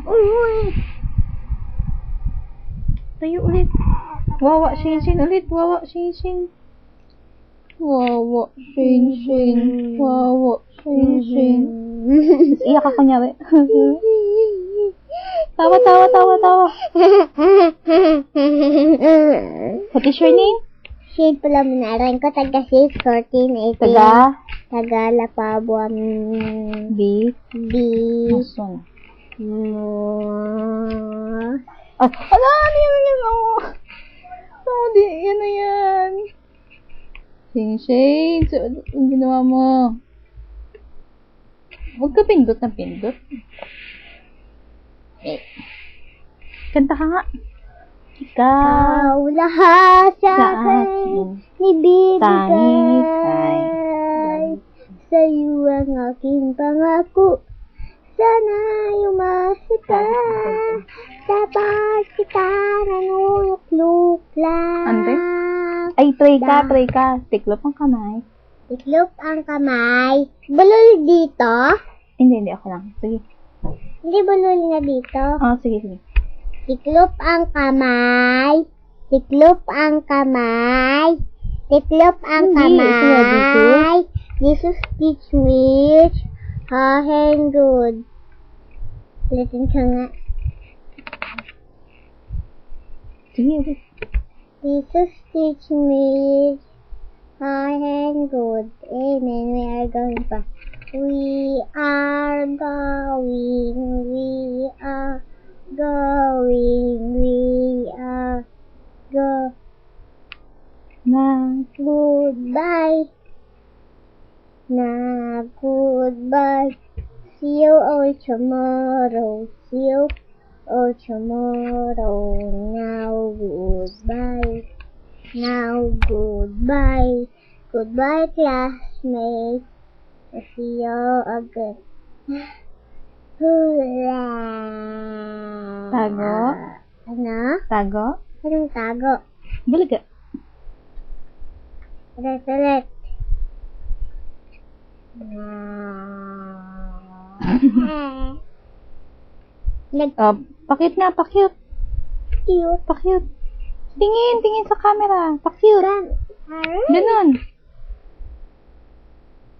Uy! Tayo ulit. Wawa, Shinshin ulit. Wawa, Shinshin. Wawa, Shinshin. Wawa, Shinshin. Tapos iyak ako niya. Tawa, tawa, tawa, tawa. What is your name? Shade pala minaran ko, taga 61418. Taga Lapabuan. B. B. Mason. Ala, ano yan? Oh, di, yan na yan. Shinshin, so, ang ginawa mo? Huwag ka pindot na pindot. Kanta ka nga. Ikaw. Lahat sa Saan? akin ibibigay. Sa'yo ang aking pangako. Sana umasa ka. Dapat kita nanulukluk lang. Ante? Ay, try ka. Tiklop ang kamay. Tiklop ang kamay. Bulol dito? Hindi ako lang. Sige. Hindi bulol na dito. Oh, sige. Tiklop ang kamay. Tiklop ang kamay. Tiklop ang kamay. Jesus teach me and good. Ulitin ka nga. Sige. Jesus teach me and good. Amen. We are going pa. We are go. Goodbye. See you all tomorrow. Now goodbye. Goodbye, classmates. See you again. Tago? Ano? Tago? Anong tago? Bulaga. Ulit. Pakyut nga, pakyut. Pakyut. Tingin sa camera. Pakyut. Ganon.